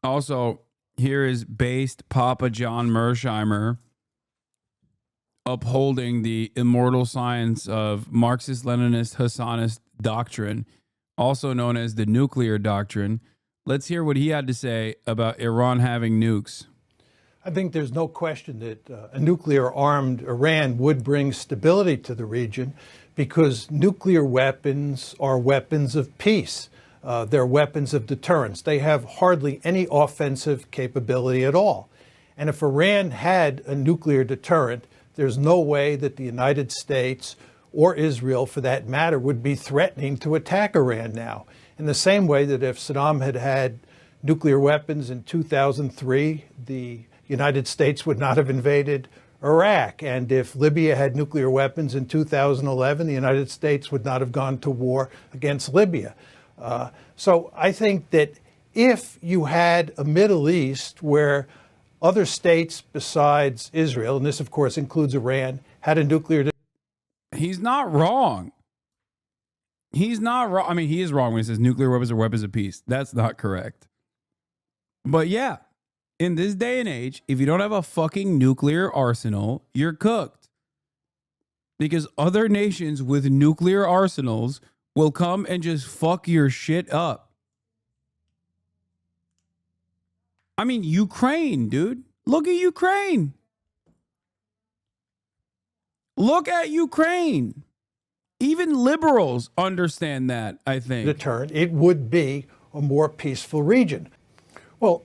Also, here is based Papa John Mearsheimer upholding the immortal science of Marxist-Leninist Hasanist doctrine, also known as the nuclear doctrine. Let's hear what he had to say about Iran having nukes. I think there's no question that a nuclear-armed Iran would bring stability to the region because nuclear weapons are weapons of peace. They're weapons of deterrence. They have hardly any offensive capability at all. And if Iran had a nuclear deterrent, there's no way that the United States or Israel, for that matter, would be threatening to attack Iran now. In the same way that if Saddam had had nuclear weapons in 2003, the United States would not have invaded Iraq. And if Libya had nuclear weapons in 2011, the United States would not have gone to war against Libya. So I think that if you had a Middle East where other states besides Israel, and this of course includes Iran, had a nuclear... He's not wrong. He's not wrong. I mean, he is wrong when he says nuclear weapons are weapons of peace. That's not correct. But yeah, in this day and age, if you don't have a fucking nuclear arsenal, you're cooked. Because other nations with nuclear arsenals will come and just fuck your shit up. I mean, Ukraine, dude. Look at Ukraine. Look at Ukraine. Even liberals understand that, I think. Deterrent, it would be a more peaceful region. Well,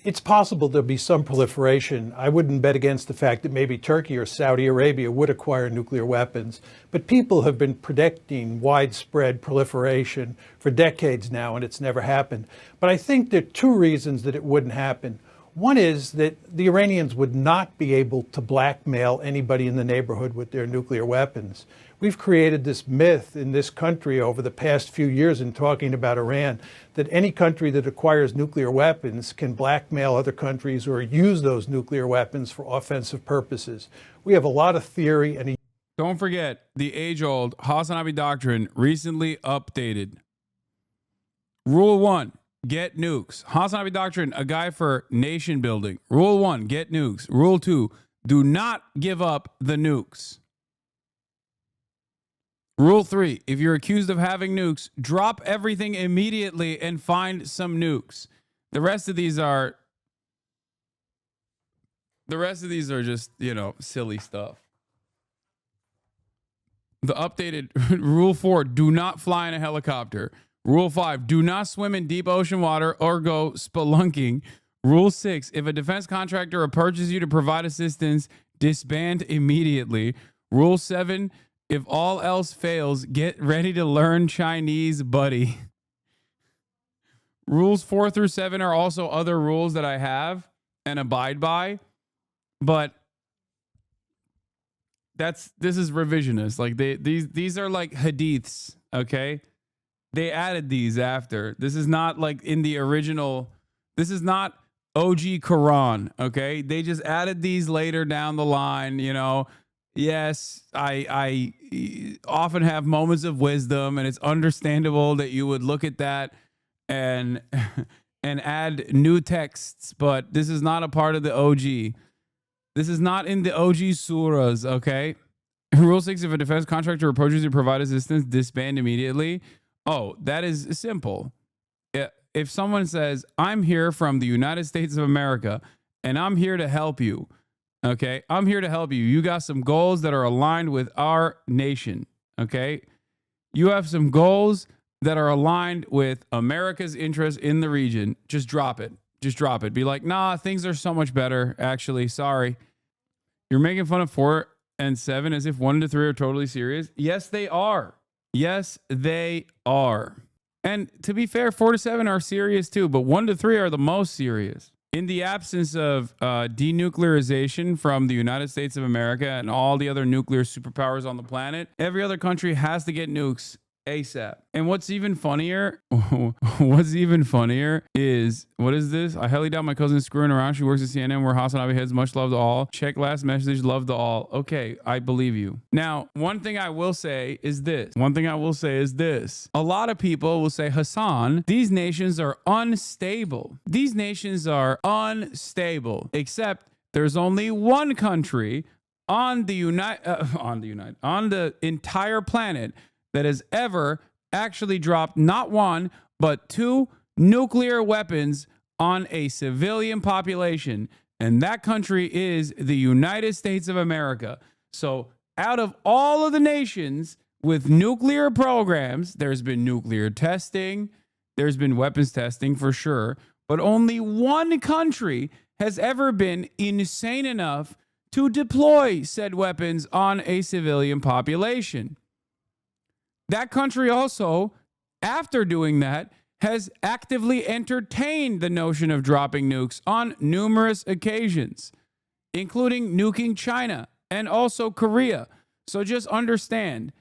it's possible there'll be some proliferation. I wouldn't bet against the fact that maybe Turkey or Saudi Arabia would acquire nuclear weapons. But people have been predicting widespread proliferation for decades now, and it's never happened. But I think there are two reasons that it wouldn't happen. One is that the Iranians would not be able to blackmail anybody in the neighborhood with their nuclear weapons. We've created this myth in this country over the past few years in talking about Iran that any country that acquires nuclear weapons can blackmail other countries or use those nuclear weapons for offensive purposes. We have a lot of theory and... Don't forget the age-old Hasanabi Doctrine recently updated. Rule 1, get nukes. Hasanabi Doctrine, a guide for nation building. Rule 1, get nukes. Rule 2, do not give up the nukes. Rule 3, if you're accused of having nukes, drop everything immediately and find some nukes. The rest of these are just, you know, silly stuff. The updated Rule 4, do not fly in a helicopter. Rule 5, do not swim in deep ocean water or go spelunking. Rule 6, if a defense contractor approaches you to provide assistance, disband immediately. Rule 7, if all else fails, get ready to learn Chinese, buddy. Rules 4 through 7 are also other rules that I have and abide by, but this is revisionist. Like these are like hadiths, okay? They added these after. This is not like in the original. This is not OG Quran, okay? They just added these later down the line, you know. Yes, I often have moments of wisdom, and it's understandable that you would look at that and add new texts, but this is not a part of the OG. This is not in the OG surahs, okay? Rule 6, if a defense contractor approaches you to provide assistance, disband immediately. Oh, that is simple. If someone says, I'm here from the United States of America, and I'm here to help you, okay, I'm here to help you. You got some goals that are aligned with our nation, okay? You have some goals that are aligned with America's interest in the region. Just drop it. Just drop it. Be like, nah, things are so much better, actually. Sorry. You're making fun of 4 and 7 as if 1 to 3 are totally serious. Yes, they are. Yes, they are. And to be fair, 4 to 7 are serious too, but 1 to 3 are the most serious. In the absence of denuclearization from the United States of America and all the other nuclear superpowers on the planet, every other country has to get nukes ASAP. And what's even funnier is, what is this? I highly doubt my cousin's screwing around. She works at CNN where Hasanabi heads. Much love to all. Check last message. Love to all. Okay, I believe you. Now, one thing I will say is this. A lot of people will say, Hasan, these nations are unstable. These nations are unstable, except there's only one country on the entire planet that has ever actually dropped not one, but 2 nuclear weapons on a civilian population. And that country is the United States of America. So out of all of the nations with nuclear programs, there's been nuclear testing, there's been weapons testing for sure, but only one country has ever been insane enough to deploy said weapons on a civilian population. That country also, after doing that, has actively entertained the notion of dropping nukes on numerous occasions, including nuking China and also Korea. So just understand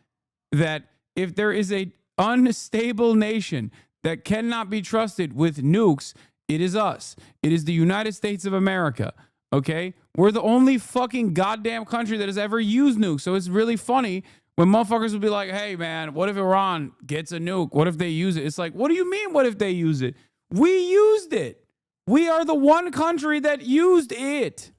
that if there is an unstable nation that cannot be trusted with nukes, it is us. It is the United States of America. Okay? We're the only fucking goddamn country that has ever used nukes. So it's really funny when motherfuckers will be like, hey, man, what if Iran gets a nuke? What if they use it? It's like, what do you mean, what if they use it? We used it. We are the one country that used it.